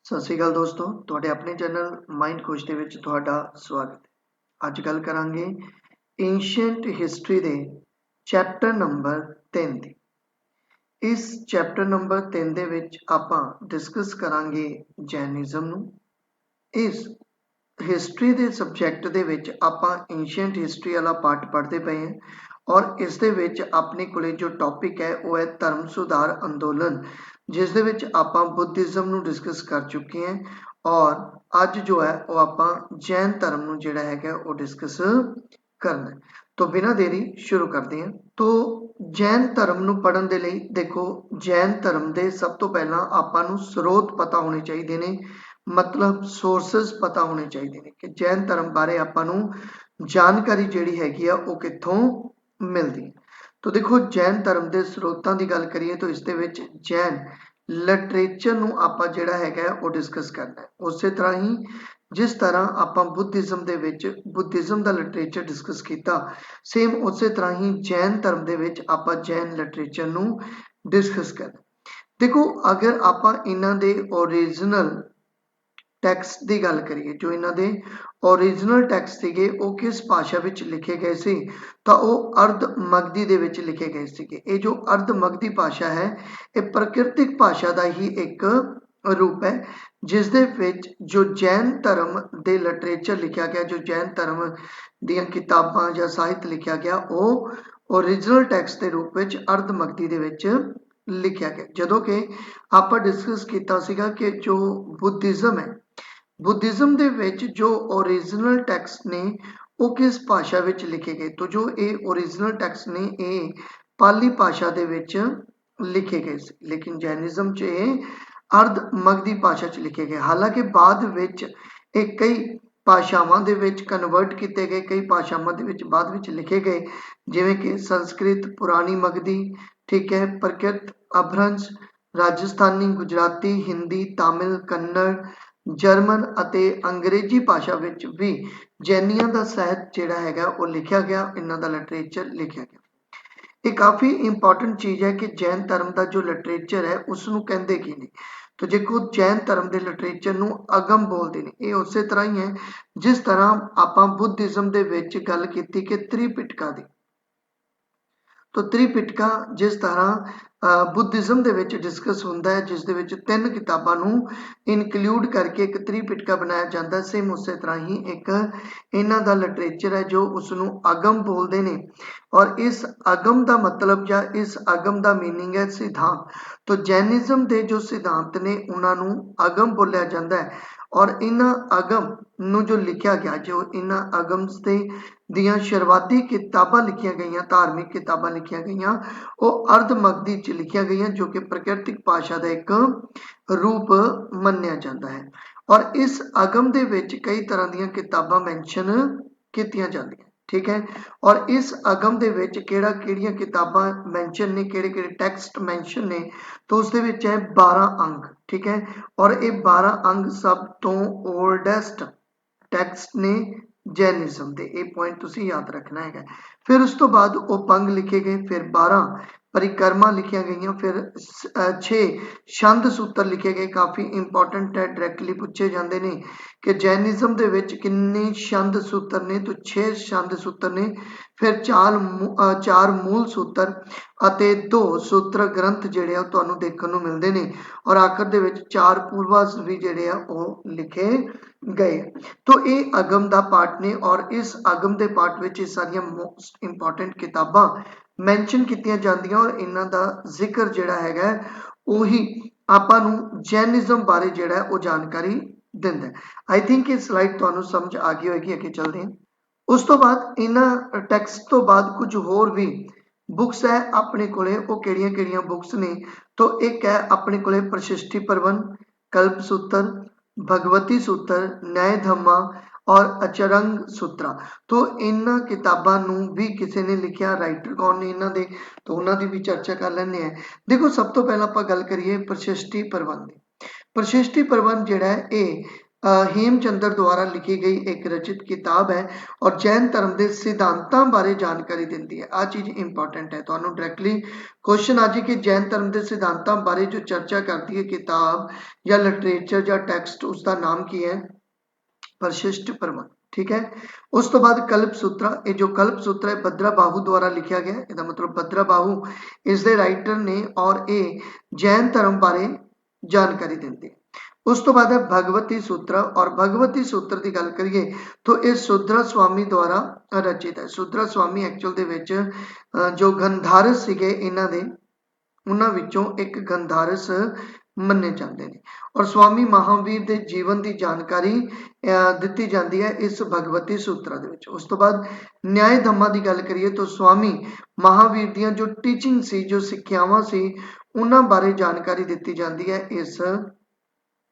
ਸਤਿ ਸ਼੍ਰੀ ਅਕਾਲ ਦੋਸਤੋ, ਤੁਹਾਡੇ ਆਪਣੇ ਚੈਨਲ ਮਾਈਂਡ ਕੋਚ ਦੇ ਵਿੱਚ ਤੁਹਾਡਾ ਸਵਾਗਤ ਹੈ। ਅੱਜ ਗੱਲ ਕਰਾਂਗੇ ਏਂਸ਼ੀਅੰਟ ਹਿਸਟਰੀ ਦੇ ਚੈਪਟਰ ਨੰਬਰ 3 ਦੀ। ਇਸ ਚੈਪਟਰ ਨੰਬਰ 3 ਦੇ ਵਿੱਚ ਆਪਾਂ ਡਿਸਕਸ ਕਰਾਂਗੇ ਜੈਨਿਜ਼ਮ ਨੂੰ। ਇਸ ਹਿਸਟਰੀ ਦੇ ਸਬਜੈਕਟ ਦੇ ਵਿੱਚ ਆਪਾਂ ਏਂਸ਼ੀਅੰਟ ਹਿਸਟਰੀ ਵਾਲਾ ਪਾਰਟ ਪੜ੍ਹਦੇ ਪਏ ਹਾਂ ਔਰ ਇਸ ਦੇ ਵਿੱਚ ਆਪਣੇ ਕੋਲੇ ਜੋ ਟੌਪਿਕ ਹੈ ਉਹ ਹੈ ਧਰਮ ਸੁਧਾਰ ਅੰਦੋਲਨ, ਜਿਸ ਦੇ ਵਿੱਚ ਆਪਾਂ ਬੁੱਧਿਜ਼ਮ ਨੂੰ ਡਿਸਕਸ ਕਰ ਚੁੱਕੇ ਹਾਂ ਔਰ ਅੱਜ ਜੋ ਹੈ ਉਹ ਆਪਾਂ ਜੈਨ ਧਰਮ ਨੂੰ ਜਿਹੜਾ ਹੈਗਾ ਉਹ ਡਿਸਕਸ ਕਰਨਾ ਹੈ। ਤੋਂ ਬਿਨਾਂ ਦੇਰੀ ਸ਼ੁਰੂ ਕਰਦੇ ਹਾਂ। ਤੋਂ ਜੈਨ ਧਰਮ ਨੂੰ ਪੜ੍ਹਨ ਦੇ ਲਈ ਦੇਖੋ, ਜੈਨ ਧਰਮ ਦੇ ਸਭ ਤੋਂ ਪਹਿਲਾਂ ਆਪਾਂ ਨੂੰ ਸਰੋਤ ਪਤਾ ਹੋਣੇ ਚਾਹੀਦੇ ਨੇ, ਮਤਲਬ ਸੋਰਸਸ ਪਤਾ ਹੋਣੇ ਚਾਹੀਦੇ ਨੇ ਕਿ ਜੈਨ ਧਰਮ ਬਾਰੇ ਆਪਾਂ ਨੂੰ ਜਾਣਕਾਰੀ ਜਿਹੜੀ ਹੈਗੀ ਆ ਉਹ ਕਿੱਥੋਂ ਮਿਲਦੀ ਹੈ। ਤਾਂ ਦੇਖੋ, ਜੈਨ ਧਰਮ ਦੇ ਸਰੋਤਾਂ ਦੀ ਗੱਲ ਕਰੀਏ ਤਾਂ ਇਸ ਦੇ ਵਿੱਚ ਜੈਨ ਲਿਟਰੇਚਰ ਨੂੰ ਆਪਾਂ ਜਿਹੜਾ ਹੈਗਾ ਉਹ ਡਿਸਕਸ ਕਰਨਾ ਹੈ। ਉਸੇ ਤਰ੍ਹਾਂ ਹੀ ਜਿਸ ਤਰ੍ਹਾਂ ਆਪਾਂ ਬੁੱਧਿਜ਼ਮ ਦੇ ਵਿੱਚ ਬੁੱਧਿਜ਼ਮ ਦਾ ਲਿਟਰੇਚਰ ਡਿਸਕਸ ਕੀਤਾ, ਸੇਮ ਉਸੇ ਤਰ੍ਹਾਂ ਹੀ ਜੈਨ ਧਰਮ ਦੇ ਵਿੱਚ ਆਪਾਂ ਜੈਨ ਲਿਟਰੇਚਰ ਨੂੰ ਡਿਸਕਸ ਕਰਨਾ। ਦੇਖੋ, ਅਗਰ ਆਪਾਂ ਇਹਨਾਂ ਦੇ ਓਰੀਜਨਲ ਟੈਕਸਟ ਦੀ ਗੱਲ ਕਰੀਏ, ਜੋ ਇਹਨਾਂ ਦੇ ਓਰੀਜਨਲ ਟੈਕਸਟ ਸੀਗੇ ਉਹ ਕਿਸ ਭਾਸ਼ਾ ਵਿੱਚ ਲਿਖੇ ਗਏ ਸੀ, ਤਾਂ ਉਹ ਅਰਧ ਮਗਧੀ ਦੇ ਵਿੱਚ ਲਿਖੇ ਗਏ ਸੀਗੇ। ਇਹ ਜੋ ਅਰਧ ਮਗਧੀ ਭਾਸ਼ਾ ਹੈ ਇਹ ਪ੍ਰਕਿਰਤਿਕ ਭਾਸ਼ਾ ਦਾ ਹੀ ਇੱਕ ਰੂਪ ਹੈ, ਜਿਸ ਦੇ ਵਿੱਚ ਜੋ ਜੈਨ ਧਰਮ ਦੇ ਲਿਟਰੇਚਰ ਲਿਖਿਆ ਗਿਆ, ਜੋ ਜੈਨ ਧਰਮ ਦੀਆਂ ਕਿਤਾਬਾਂ ਜਾਂ ਸਾਹਿਤ ਲਿਖਿਆ ਗਿਆ, ਉਹ ਓਰੀਜਨਲ ਟੈਕਸਟ ਦੇ ਰੂਪ ਵਿੱਚ ਅਰਧ ਮਗਧੀ ਦੇ ਵਿੱਚ ਲਿਖਿਆ ਗਿਆ। ਜਦੋਂ ਕਿ ਆਪਾਂ ਡਿਸਕਸ ਕੀਤਾ ਸੀਗਾ ਕਿ ਜੋ ਬੁੱਧਿਜ਼ਮ ਹੈ, ਬੁੱਧਿਜ਼ਮ ਦੇ ਵਿੱਚ ਜੋ ਓਰੀਜਨਲ ਟੈਕਸਟ ਨੇ ਉਹ ਕਿਸ ਭਾਸ਼ਾ ਵਿੱਚ ਲਿਖੇ ਗਏ, ਤਾਂ ਜੋ ਇਹ ਓਰੀਜਨਲ ਟੈਕਸਟ ਨੇ ਇਹ ਪਾਲੀ ਭਾਸ਼ਾ ਦੇ ਵਿੱਚ ਲਿਖੇ ਗਏ ਸੀ, ਲੇਕਿਨ ਜੈਨਿਜ਼ਮ 'ਚ ਇਹ ਅਰਧ ਮਗਧੀ ਭਾਸ਼ਾ 'ਚ ਲਿਖੇ ਗਏ। ਹਾਲਾਂਕਿ ਬਾਅਦ ਵਿੱਚ ਇਹ ਕਈ ਭਾਸ਼ਾਵਾਂ ਦੇ ਵਿੱਚ ਕਨਵਰਟ ਕੀਤੇ ਗਏ, ਕਈ ਭਾਸ਼ਾਵਾਂ ਦੇ ਵਿੱਚ ਬਾਅਦ ਵਿੱਚ ਲਿਖੇ ਗਏ, ਜਿਵੇਂ ਕਿ ਸੰਸਕ੍ਰਿਤ, ਪੁਰਾਣੀ ਮਗਧੀ, ਠੀਕ ਹੈ, ਪ੍ਰਕਿਰਤ, ਅਭਰੰਸ਼, ਰਾਜਸਥਾਨੀ, ਗੁਜਰਾਤੀ, ਹਿੰਦੀ, ਤਾਮਿਲ, ਕੰਨੜ, ਜਰਮਨ ਅਤੇ ਅੰਗਰੇਜ਼ੀ ਭਾਸ਼ਾ ਵਿੱਚ ਵੀ ਜੈਨੀਆਂ ਦਾ ਸਾਹਿਤ ਜਿਹੜਾ ਹੈਗਾ ਉਹ ਲਿਖਿਆ ਗਿਆ, ਇਹਨਾਂ ਦਾ ਲਿਟਰੇਚਰ ਲਿਖਿਆ ਗਿਆ। ਇਹ ਕਾਫੀ ਇੰਪੋਰਟੈਂਟ ਚੀਜ਼ ਹੈ ਕਿ ਜੈਨ ਧਰਮ ਦਾ ਜੋ ਲਿਟਰੇਚਰ ਹੈ ਉਸ ਨੂੰ ਕਹਿੰਦੇ ਕੀ ਨੇ। ਤਾਂ ਦੇਖੋ, ਜੈਨ ਧਰਮ ਦੇ ਲਿਟਰੇਚਰ ਨੂੰ ਅਗਮ ਬੋਲਦੇ ਨੇ। ਇਹ ਉਸੇ ਤਰ੍ਹਾਂ ਹੀ ਹੈ ਜਿਸ ਤਰ੍ਹਾਂ ਆਪਾਂ ਬੁੱਧਿਜ਼ਮ ਦੇ ਵਿੱਚ ਗੱਲ ਕੀਤੀ ਕਿ ਤ੍ਰਿਪਿਟਕਾ ਦੀ। ਤਾਂ ਤ੍ਰਿਪਿਟਕਾ ਜਿਸ ਤਰ੍ਹਾਂ ਬੁੱਧਿਜ਼ਮ ਦੇ ਵਿੱਚ ਡਿਸਕਸ ਹੁੰਦਾ ਹੈ, ਜਿਸ ਦੇ ਵਿੱਚ 3 ਕਿਤਾਬਾਂ ਨੂੰ ਇਨਕਲੂਡ ਕਰਕੇ ਇੱਕ ਤ੍ਰਿਪਿਟਕਾ ਬਣਾਇਆ ਜਾਂਦਾ, ਸੇਮ ਉਸੇ ਤਰ੍ਹਾਂ ਹੀ ਇੱਕ ਇਹਨਾਂ ਦਾ ਲਿਟਰੇਚਰ ਹੈ ਜੋ ਉਸ ਨੂੰ ਅਗਮ ਬੋਲਦੇ ਨੇ। ਔਰ ਇਸ ਅਗਮ ਦਾ ਮਤਲਬ ਜਾਂ ਇਸ ਅਗਮ ਦਾ ਮੀਨਿੰਗ ਹੈ ਸਿਧਾਂਤ। ਤਾਂ ਜੈਨਿਜ਼ਮ ਦੇ ਜੋ ਸਿਧਾਂਤ ਨੇ ਉਹਨਾਂ ਨੂੰ ਅਗਮ ਬੋਲਿਆ ਜਾਂਦਾ ਹੈ ਔਰ ਇਹਨਾਂ ਅਗਮ ਨੂੰ ਜੋ ਲਿਖਿਆ ਗਿਆ, ਜੋ ਇਹਨਾਂ ਅਗਮਸ ਦੇ ਦੀਆਂ ਸ਼ੁਰੂਆਤੀ ਕਿਤਾਬਾਂ ਲਿਖੀਆਂ ਗਈਆਂ, ਧਾਰਮਿਕ ਕਿਤਾਬਾਂ ਲਿਖੀਆਂ ਗਈਆਂ, ਉਹ ਅਰਧ ਮਗਧੀ 'ਚ ਲਿਖੀਆਂ ਗਈਆਂ, ਜੋ ਕਿ ਪ੍ਰਕਿਰਤਿਕ ਭਾਸ਼ਾ ਦਾ ਇੱਕ ਰੂਪ ਮੰਨਿਆ ਜਾਂਦਾ ਹੈ। ਔਰ ਇਸ ਅਗਮ ਦੇ ਵਿੱਚ ਕਈ ਤਰ੍ਹਾਂ ਦੀਆਂ ਕਿਤਾਬਾਂ ਮੈਂਸ਼ਨ ਕੀਤੀਆਂ ਜਾਂਦੀਆਂ, ਠੀਕ ਹੈ। ਔਰ ਇਸ ਅਗਮ ਦੇ ਵਿੱਚ ਕਿਹੜੀਆਂ ਕਿਤਾਬਾਂ ਮੈਂਸ਼ਨ ਨੇ, ਕਿਹੜੇ ਟੈਕਸਟ ਮੈਂਸ਼ਨ ਨੇ, ਤਾਂ ਉਸ ਦੇ ਵਿੱਚ ਹੈ 12 ਅੰਗ, ਠੀਕ ਹੈ। ਔਰ ਇਹ 12 ਅੰਗ ਸਭ ਤੋਂ ਓਲਡੈਸਟ ਟੈਕਸਟ ਨੇ ਜੈਨਿਜ਼ਮ ਦੇ, ਇਹ ਪੁਆਇੰਟ ਤੁਸੀਂ ਯਾਦ ਰੱਖਣਾ ਹੈਗਾ। ਫਿਰ ਉਸ ਤੋਂ ਬਾਅਦ ਉਹ ਪੰਗ ਲਿਖੇ ਗਏ, ਫਿਰ 12 ਪਰਿਕਰਮਾ ਲਿਖੀਆਂ ਗਈਆਂ, ਫਿਰ 6 ਛੰਦ ਸੂਤਰ ਲਿਖੇ ਗਏ। ਕਾਫੀ ਇੰਪੋਰਟੈਂਟ ਹੈ, ਡਾਇਰੈਕਟਲੀ ਪੁੱਛੇ ਜਾਂਦੇ ਨੇ ਕਿ ਜੈਨਿਜ਼ਮ ਦੇ ਵਿੱਚ ਕਿੰਨੇ ਛੰਦ ਸੂਤਰ ਨੇ, ਤਾਂ 6 ਛੰਦ ਸੂਤਰ ਨੇ। ਫਿਰ 4 ਮੂਲ ਸੂਤਰ ਅਤੇ 2 ਸੂਤਰ ਗ੍ਰੰਥ ਜਿਹੜੇ ਆ ਉਹ ਤੁਹਾਨੂੰ ਦੇਖਣ ਨੂੰ ਮਿਲਦੇ ਨੇ। ਔਰ ਆਖਰ ਦੇ ਵਿੱਚ 4 ਪੂਰਵਾਸ ਵੀ ਜਿਹੜੇ ਆ ਉਹ ਲਿਖੇ ਗਏ। ਤਾਂ ਇਹ ਅਗਮ ਦਾ ਪਾਰਟ ਨੇ ਔਰ ਇਸ ਅਗਮ ਦੇ ਪਾਰਟ ਵਿੱਚ ਇਹ ਸਾਰੀਆਂ ਮੋਸਟ ਇੰਪੋਰਟੈਂਟ ਕਿਤਾਬਾਂ ਮੈਂਸ਼ਨ ਕੀਤੀਆਂ ਜਾਂਦੀਆਂ ਔਰ ਇਹਨਾਂ ਦਾ ਜ਼ਿਕਰ ਜਿਹੜਾ ਹੈਗਾ ਉਹੀ ਆਪਾਂ ਨੂੰ ਜੈਨਿਜ਼ਮ ਬਾਰੇ ਜਿਹੜਾ ਉਹ ਜਾਣਕਾਰੀ ਦਿੰਦਾ। ਆਈ ਥਿੰਕ ਇਹ ਸਲਾਈਡ ਤੁਹਾਨੂੰ ਸਮਝ ਆ ਗਈ ਹੋਏਗੀ। ਅੱਗੇ ਚੱਲਦੇ ਹਾਂ। ਉਸ ਤੋਂ ਬਾਅਦ ਇਹਨਾਂ ਟੈਕਸਟ ਤੋਂ ਬਾਅਦ ਕੁਝ ਹੋਰ ਵੀ ਬੁੱਕਸ ਹੈ ਆਪਣੇ ਕੋਲੇ। ਉਹ ਕਿਹੜੀਆਂ ਬੁੱਕਸ ਨੇ, ਤਾਂ ਇੱਕ ਹੈ ਆਪਣੇ ਕੋਲੇ ਪ੍ਰਸ਼ਿਸ਼ਟੀ ਪ੍ਰਬੰਧ, ਕਲਪ ਸੂਤਰ, ਭਗਵਤੀ ਸੂਤਰ, ਨਿਆਏ ਧੰਮਾ ਔਰ ਅਚਰੰਗ ਸੂਤਰਾ। ਤਾਂ ਇਹਨਾਂ ਕਿਤਾਬਾਂ ਨੂੰ ਵੀ ਕਿਸੇ ਨੇ ਲਿਖਿਆ, ਰਾਈਟਰ ਕੌਣ ਨੇ ਇਹਨਾਂ ਦੇ, ਤਾਂ ਉਹਨਾਂ ਦੀ ਵੀ ਚਰਚਾ ਕਰ ਲੈਂਦੇ ਹਾਂ। ਦੇਖੋ, ਸਭ ਤੋਂ ਪਹਿਲਾਂ ਆਪਾਂ ਗੱਲ ਕਰੀਏ ਪ੍ਰਸ਼ਿਸ਼ਟੀ ਪ੍ਰਬੰਧ ਦੀ। ਪ੍ਰਸ਼ਿਸ਼ਟੀ ਪ੍ਰਬੰਧ ਜਿਹੜਾ ਹੈ ਇਹ हेमचंद्र द्वारा लिखी गई एक रचित किताब है और जैन धर्म के सिद्धांतों बारे जानकारी देती है। आ चीज़ इंपॉर्टेंट है, तो डायरैक्टली क्वेश्चन आ जाए कि जैन धर्म के सिद्धांतों बारे जो चर्चा करती है किताब या लिटरेचर या टैक्सट, उसका नाम की है परिशिष्ट प्रमाण। ठीक है, उस तो बाद कल्प सूत्र, ये जो कल्प सूत्र है भद्रा बाहू द्वारा लिखा गया, इसका मतलब भद्रा बाहू इसके राइटर ने और ये जैन धर्म बारे जानकारी देते हैं। उस तो बाद है भगवती सूत्र, और भगवती सूत्र की गल करिए तो ये सुधरा स्वामी द्वारा रचित है। सुधरा स्वामी एक्चुअल दे विच जो गंधारस सीगे इन्हां दे उन्हां विचों एक गंधारस मन्ने जाते हैं और स्वामी महावीर के जीवन की जानकारी दी जाती है इस भगवती सूत्रा दे विच। उस तो बाद न्याय धम्मा की गल करिए तो स्वामी महावीर दियां जो टीचिंग सी, जो सिक्ख्यावां सी, उन्हां बारे जानकारी दी जाती है इस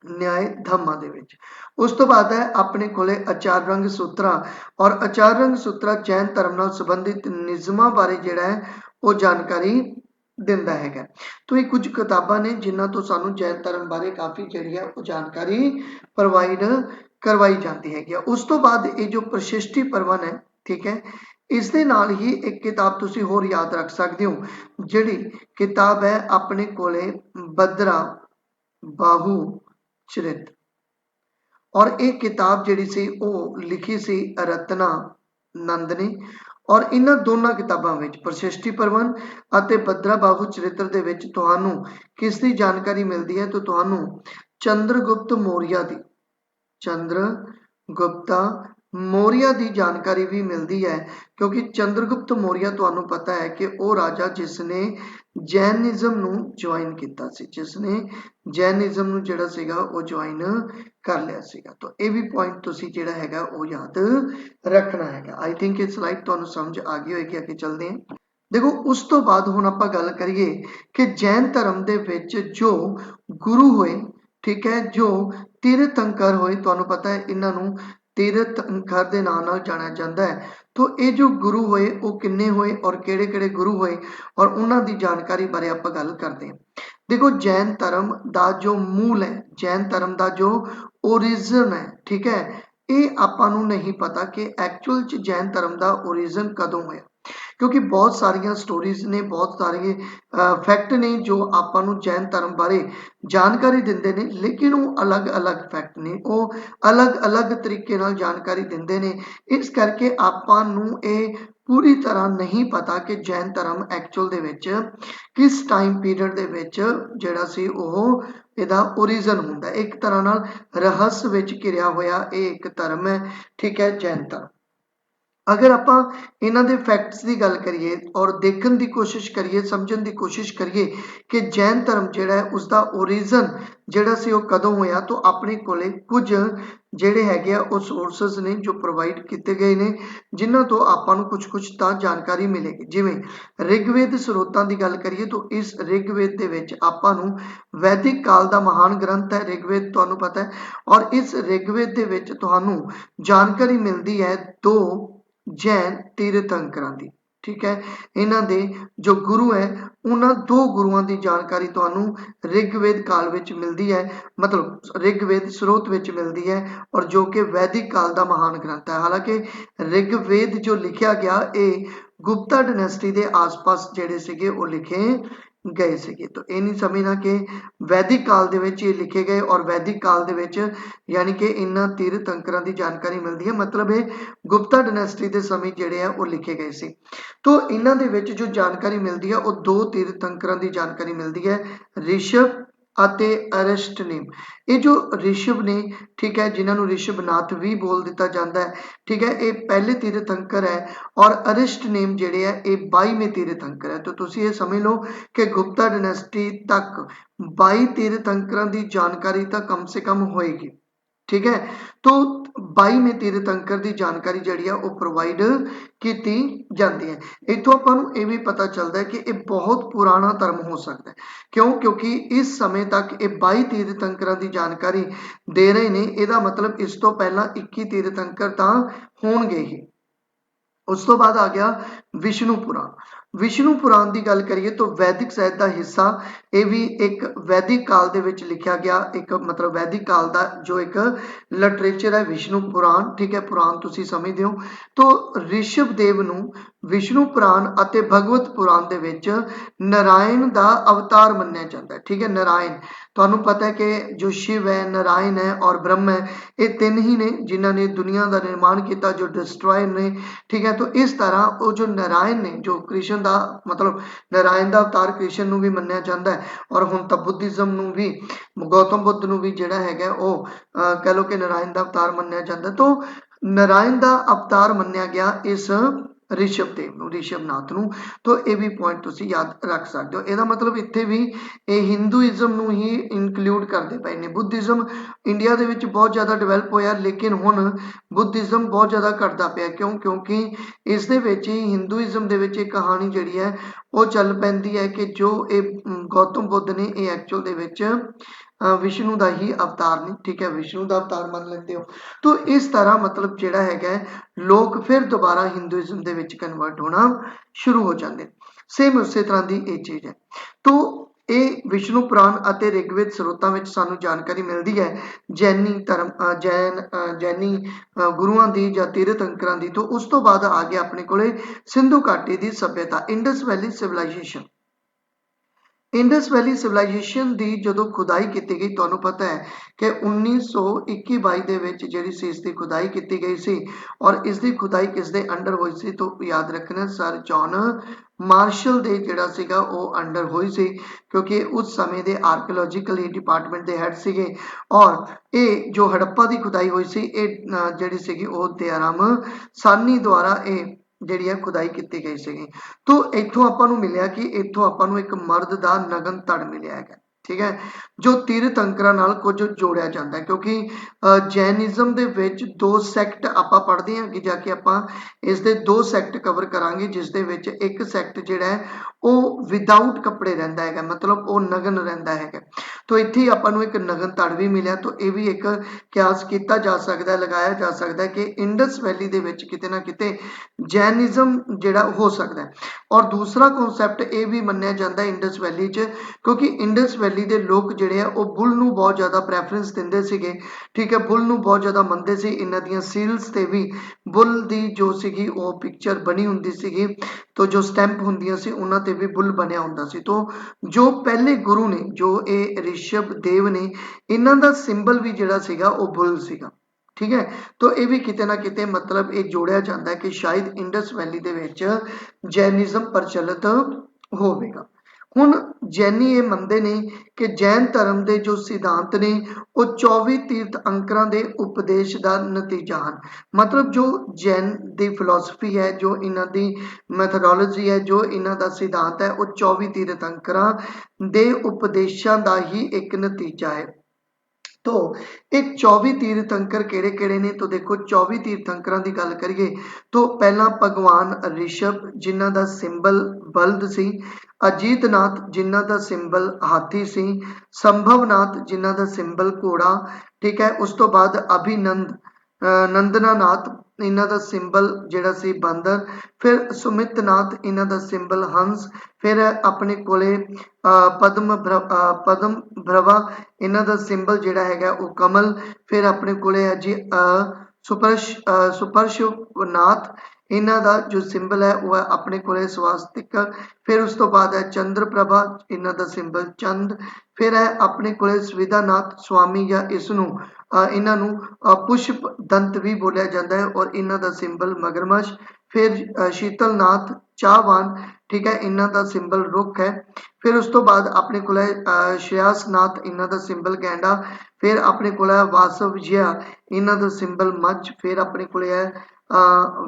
न्याय धम्मा दे विच। उस तो बाद है अपने कोले आचार रंग सूत्रा, और आचार रंग सूत्रा जैन धर्म नाल संबंधित निजमां बारे जिहड़ा है वो जानकारी दिंदा हैगा। तो ये कुछ किताबां ने जिन्हां तो सानू जैन धर्म बारे काफ़ी जिहड़ी है वो जानकारी प्रोवाइड करवाई जाती हैगी। उस तो बाद ये जो प्रशिष्टि प्रवन है, ठीक है, इस दे नाल ही एक किताब तुसी होर याद रख सकते हो, जिहड़ी किताब है अपने कोले भद्रा बाहू चरित, और एक किताब जिहड़ी सी वो लिखी सी रत्ना नंद ने। और इन्हां दोनों किताबों में प्रशिष्टि प्रवन और भद्रा बाहू चरित्र दे विच तुहानू किस दी जानकारी मिलती है, तो तुहानू चंद्रगुप्त मौर्य दी, चंद्रगुप्ता मौर्य की जानकारी भी मिलती है, क्योंकि चंद्रगुप्त मौर्य तुहानू पता है कि वो राजा जिसने जैनिज्म नू ज्वाइन किया सी, जिसने जैनिज्म नू जिहड़ा सीगा वो ज्वाइन कर लिया सीगा। तो ये भी पॉइंट तुसी जिहड़ा हैगा वो याद रखना हैगा। आई थिंक ये स्लाइड तुहानू समझ आ गई होगी। अगे चलते हैं। देखो उस तो बाद हुण आपां गल करिए कि जैन धर्म दे विच जो गुरु होए, ठीक है, जो तीर्थंकर होए, तुहानू पता है इन्हां नू तीर्थंकर दे नाम नाल जानिया जांदा है। तो ये जो गुरु होए वो किन्ने होए और किहड़े-किहड़े गुरु होए और उन्हां दी जानकारी बारे आपां गल करते हैं। देखो जैन धर्म दा जो मूल है, जैन धर्म दा जो ओरिजिन है, ठीक है, ये आपां नू नहीं पता कि एक्चुअल च जैन धर्म दा ओरिजिन कदों होया, क्योंकि बहुत सारिया स्टोरीज ने, बहुत सारे फैक्ट ने जो आपां नू जैन धर्म बारे जानकारी दिंदे ने, लेकिन वो अलग अलग फैक्ट ने, वो अलग अलग तरीके नाल जानकारी दिंदे ने। इस करके आपां नू ये पूरी तरह नहीं पता कि जैन धर्म एक्चुअल दे विच किस टाइम पीरियड दे विच जिहड़ा सी ओह इहदा ओरिजिन हुंदा है। एक तरह नाल रहस्य विच घिरिया होया ये एक धर्म है, ठीक है, जैन धर्म। अगर आपां इन्हां दे फैक्ट्स की गल करिए और देखने की कोशिश करिए, समझने की कोशिश करिए कि जैन धर्म जिहड़ा है उसका ओरिजिन जिहड़ा सी ओह कदों होया, तो अपने कोले कुछ जिहड़े हैगे आ वो सोर्सेस ने जो प्रोवाइड किए गए ने, जिन्हां तो आपां नू कुछ कुछ तां जानकारी मिलेगी। जिवें ऋग्वेद स्रोतां की गल करिए तो इस ऋग्वेद दे विच आपां नू वैदिक काल का महान ग्रंथ है ऋग्वेद, तुहानू पता है, और इस ऋग्वेद दे विच तुहानू जानकारी मिलती है दो जैन तीर्थंकरां दी, ठीक है, इन्हां दे जो गुरु है उन्हां दो गुरुआं की जानकारी तुहानू ऋग्वेद काल विच मिलती है, मतलब ऋग्वेद स्रोत विच मिलती है, और जो कि वैदिक काल का महान ग्रंथ है। हालांकि ऋग्वेद जो लिखा गया ये गुप्ता डायनेस्टी के आस पास जिहड़े सीगे वो लिखे गए सीगे। तो ये नहीं समझना कि वैदिक काल दे विच ये लिखे गए और वैदिक काल दे विच यानी कि इन्हां तीर्थंकरां की जानकारी मिलती है, मतलब ये गुप्ता डायनेस्टी के समय जिहड़े है वो लिखे गए सी। तो इन्हां दे विच जो जानकारी मिलती है वो दो तीर्थंकरां की जानकारी मिलती है, ऋषभ ਅਤੇ अरिष्टनेम। ये जो ऋषभ ने, ठीक है, जिन्होंने ऋषभनाथ भी बोल दिता जाता है, ठीक है, ये पहले तीर्थंकर है, और अरिष्टनेम जिहड़े है ये 22वें तीर्थंकर है। तो तुसी ये समझ लो कि गुप्ता डायनेस्टी तक 22 तीर्थंकरां की जानकारी तो कम से कम होएगी, ठीक है। तो 22वें तीर्थंकर की जानकारी जिहड़ी है वो प्रोवाइड की जाती है। इत्थों आपां नूं ये भी पता चलता है कि ये बहुत पुराना धर्म हो सकता है। क्यों? क्योंकि इस समय तक ये 22 तीर्थंकरां की जानकारी दे रहे ने, इहदा मतलब इस तो पहला 21 तीर्थंकर तां होणगे ही। उस तो बाद आ गया विष्णु पुराण। विष्णु पुराण की गल करिए तो वैदिक साहित्य का हिस्सा, ये भी एक वैदिक काल दे विच लिखा गया एक मतलब वैदिक काल का जो एक लिटरेचर है विष्णु पुराण, ठीक है, पुराण तुसी समझदे हो। तो ऋषभ देव नूं विष्णु पुराण अते भगवत पुराण दे विच नारायण दा अवतार मन्निया जाता है, ठीक है। नारायण तुहानूं पता है कि जो शिव है, नारायण है और ब्रह्म है, ये तीन ही ने जिन्हां ने दुनिया का निर्माण किया, जो डिस्ट्रॉयर ने, ठीक है। तो इस तरह वो जो नारायण ने, जो कृष्ण का मतलब नारायण का अवतार कृष्ण नूं भी मन्निया जाता है, और हुण तां बुद्धिज़्म नूं भी गौतम बुद्ध नूं भी जिहड़ा हैगा वो कह लो कि नारायण का अवतार मन्निया जाता है। तो नारायण का अवतार मन्निया गया इस ऋषभ देव नूं, ऋषभनाथ नूं। तो ये भी पॉइंट तुसीं याद रख सकते हो। ਇਹਦਾ मतलब इत्थे भी ये हिंदूइज़म नूं ही इंक्लूड करते पए ने। बुद्धिज़्म इंडिया ਦੇ ਵਿੱਚ बहुत ज़्यादा डिवेलप होया, लेकिन हुण बुद्धिज़्म बहुत ज़्यादा घटदा पिया। क्यों? क्योंकि इस दे विच ही हिंदूइज़म दे विच एक कहानी जिहड़ी है वो चल पैंदी है कि जो ये गौतम बुद्ध ने ये एक्चुअल दे विच विष्णु का ही अवतार ने, ठीक है, विष्णु का अवतार मान लेते हो। तो इस तरह मतलब जिहड़ा हैगा लोग फिर दोबारा हिंदूइज़म दे विच कन्वर्ट होना शुरू हो जाते। सेम उस तरह की ये चीज़ है। तो ये विष्णु पुराण ਅਤੇ ऋग्वेद स्रोतां ਵਿੱਚ ਸਾਨੂੰ ਜਾਣਕਾਰੀ ਮਿਲਦੀ ਹੈ ਜੈਨੀ ਧਰਮ ਜੈਨੀ ਗੁਰੂਆਂ ਦੀ ਜਾਂ ਤੀਰਥੰਕਰਾਂ ਦੀ। ਤੋਂ ਉਸ ਤੋਂ ਬਾਅਦ ਆ ਗਿਆ ਆਪਣੇ ਕੋਲੇ ਸਿੰਧੂ ਘਾਟੀ ਦੀ ਸਭਿਅਤਾ, ਇੰਡਸ ਵੈਲੀ ਸਿਵਲਾਈਜੇਸ਼ਨ। इंडस वैली सिविलाइजेशन की जो खुदाई की गई, तुहानूं पता है कि 1921-22 ਦੇ ਵਿੱਚ ਜਿਹੜੀ ਸੀ ਇਸ ਦੀ खुदाई की गई सी, और इसकी खुदाई किस दे अंडर हुई सी? तो याद रखना सर जॉन मार्शल दे जिहड़ा सीगा ਉਹ अंडर हुई सी, क्योंकि उस समय ਦੇ आर्कियोलॉजिकल डिपार्टमेंट ਦੇ हैड सीगे। और ये जो हड़प्पा की खुदाई हुई सी ये ਜਿਹੜੀ ਸੀਗੀ ਉਹ दयाराम सानी द्वारा ये ਜਿਹੜੀ ਹੈ खुदाई की गई ਸੀਗੀ। तो इत्थों आपां नूं मिलिया कि इत्थों आपां नूं एक मर्द दा नगन तड़ मिलिया है, ठीक है, जो तीर्थंकरां नाल कुछ जोड़िया जाता है। क्योंकि जैनिज़म दे विच दो सैक्ट आपां पढ़दे हां, कि जाके आपां इस दे दो सैक्ट कवर करांगे, जिस दे विच एक सैक्ट जिहड़ा है वो विदाउट कपड़े रहिंदा है, मतलब वो नगन रहिंदा है। तो इत्थे आपां नूं एक नगन तड़ भी मिलिया। तो ये भी एक कियास किया जा सकता है, लगाया जा सकता है कि इंडस वैली दे विच किते ना किते जैनिज़म जिहड़ा हो सकता है। और दूसरा कॉन्सैप्ट ये भी मन्निया जाता है इंडस वैली च, क्योंकि इंडस वैली के लोग जिहड़े आ वो बुल नूं बहुत ज़्यादा प्रैफरेंस दिंदे सीगे, ठीक है, बुल नूं बहुत ज़्यादा मनदे सी। इन्हां दीयां सील्स ते भी बुल दी जो सीगी वो पिक्चर बनी हुंदी सीगी, तो जो स्टैंप हुंदियां सी उन्हां ते भी बुल बनिया हुंदा सी। तो जो पहले गुरु ने, जो ये ऋषभ देव ने, इन्हां दा सिंबल भी जिहड़ा सीगा वो बुल सीगा, ठीक है। तो ये भी किते ना किते मतलब ये जोड़िया जाता है कि शायद इंडस वैली दे विच जैनिज़म प्रचलित होवेगा। हुण जैनी ये मनते ने कि जैन धर्म के जो सिद्धांत ने वो 24 तीर्थंकरां दे उपदेश का नतीजा हैं। मतलब जो जैन की फिलोसफी है, जो इन्हां दी मैथडोलॉजी है, जो इन्हां दा सिद्धांत है, वो 24 तीर्थंकरां दे उपदेशों का ही एक नतीजा है। तो ये 24 तीर्थंकर किहड़े किहड़े ने? तो देखो 24 तीर्थंकरां की गल करिए तो पहला भगवान ऋषभ जिन्हां दा सिंबल बल्द सी, अजीतनाथ जिन्हां दा सिंबल हाथी सी, संभवनाथ जिन्हां दा सिंबल घोड़ा, ठीक है। उस तो बाद अभिनंद नंदनानाथ इन्हां दा सिंबल जिहड़ा सी बांदर, फिर सुमितनाथ इन्हां दा सिंबल हंस, फिर अपने कोले पद्म भ्रवा इन्हां दा सिंबल जिहड़ा हैगा वो कमल, फिर अपने कोले है जी सुपरशुनाथ इन्हां दा जो सिंबल है वह अपने कोले स्वास्तिक, फिर उस तो बाद है चंद्रप्रभा इन्हां दा सिंबल चंद, फिर है अपने कोले स्विधानाथ स्वामी या इसनूं इन्हां नूं पुष्प दंत भी बोलिया जाता है, और इन्हां दा सिंबल मगरमच्छ, फिर शीतलनाथ चाहवान, ठीक है, इन्हां दा सिंबल रुख है। फिर उस तो बाद अपने को श्रेयासनाथ इन्हां दा सिंबल गैंडा, फिर अपने को वासव जिया इन्हां दा सिंबल मच्छ, फिर अपने को है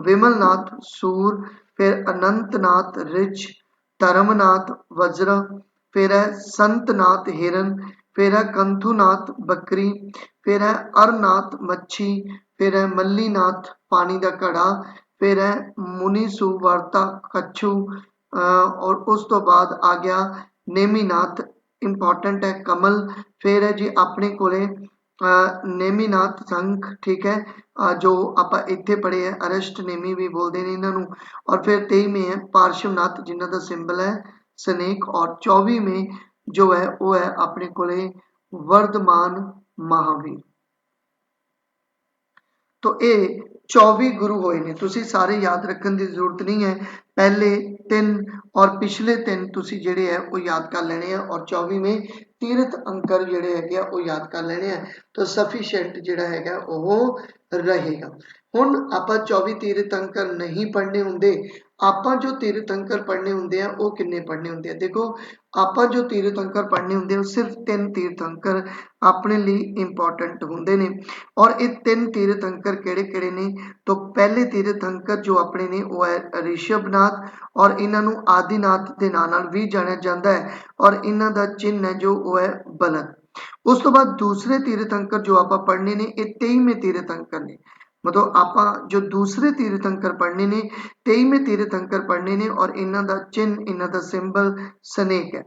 विमलनाथ सूर, फिर अनंतनाथ रिछ, धर्मनाथ वज्र, फिर है संतनाथ हिरन, फिर है कंथुनाथ बकरी, फिर है अरनाथ मच्छी, फिर है मल्लीनाथ पानी का घड़ा, फिर है मुनीसु वार्ता कच्छू, और उस तो बाद आ गया नेमीनाथ इंपॉर्टेंट है कमल, फिर है जी अपने कोले नेमीनाथ संघ, ठीक है, जो ਆਪਾਂ ਇੱਥੇ पढ़े है अरेस्ट नेमी भी बोलते हैं इन्हों। और फिर 23वें है पार्श्वनाथ जिन्हों का सिंबल है स्नेक। और 24वें जो है वो है अपने कोले वर्धमान महावीर। तो ये 24 गुरु होए ने, तुसी सारे याद रखने की जरूरत नहीं है, पहले 3 और पिछले 3 तुसी जेडे है वो याद कर लेने हैं और 24वें तीर्थ अंकर जेडे है वो याद कर लेने हैं, तो सफिशिएंट जेड़ा है वो रहेगा। हुण आपां 24 तीर्थ अंकर नहीं पढ़ने हुंदे, आपां जो तीर्थ अंकर पढ़ने हुंदे आ वो किन्ने पढ़ने हुंदे आ। देखो आपां जो तीर्थ अंकर पढ़ने हुंदे आ सिर्फ 3 तीर्थ अंकर अपने लिए इंपॉर्टेंट हुंदे ने। और ये 3 तीर्थ अंकर किहड़े-किहड़े ने, तो पहले तीर्थ अंकर जो अपने ने वो है ऋषभनाथ और इन्हां नूं आदिनाथ दे नाम नाल भी जानिया जांदा है और इन्हां दा चिन्ह है जो वो है बलद। उस तो बाद दूसरे तीर्थ अंकर जो आपां पढ़ने ने ये 23वें तीर्थ अंकर ने, मतलब आपां जो दूसरे तीर्थ अंकर पढ़ने ने 23वें तीर्थ अंकर पढ़ने ने और इन्हां दा चिन्ह इन्हां दा सिंबल स्नेक है,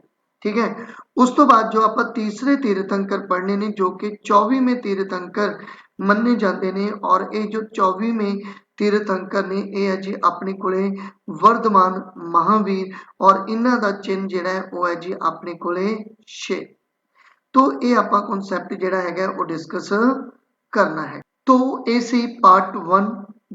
ठीक है। उस तो बाद जो आप तीसरे तीर्थंकर पढ़ने ने जो कि 24वें तीर्थंकर मन्ने जाते हैं और ये जो 24वें तीर्थंकर ने ये है जी अपने कोले वर्धमान महावीर और इन्हां दा चिन्ह जिहड़ा है वो है जी अपने कोले शेर। तो ये आपां कॉन्सैप्ट जिहड़ा हैगा वो डिस्कस करना है। तो ये सी पार्ट 1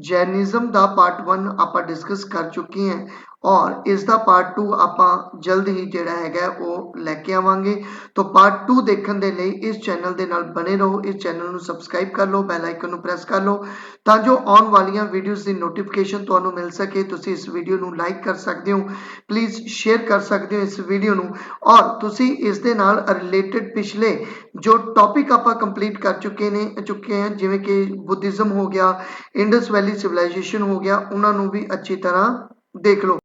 जैनिज्म दा पार्ट 1 आपां डिस्कस कर चुके हैं और इसका पार्ट 2 आपां जल्द ही जिहड़ा हैगा वो लैके आवांगे। तो पार्ट 2 देखने दे लई इस चैनल दे नाल बने रहो, इस चैनल नूं सबसक्राइब कर लो, बैल आइकन नूं प्रेस कर लो तां जो आउण वालियां वीडियोज़ दी नोटिफिकेशन तुहानूं मिल सके। तुसीं इस वीडियो नूं लाइक कर सकदे हो, प्लीज़ शेयर कर सकदे हो इस वीडियो नूं और तुसीं इस दे नाल रिलेटेड पिछले जो टॉपिक आपां कंप्लीट कर चुके हैं जिवें कि बुद्धिज़्म हो गया, इंडस वैली सिविलाइजेशन हो गया, उन्हां नूं भी अच्छी तरह देख लो।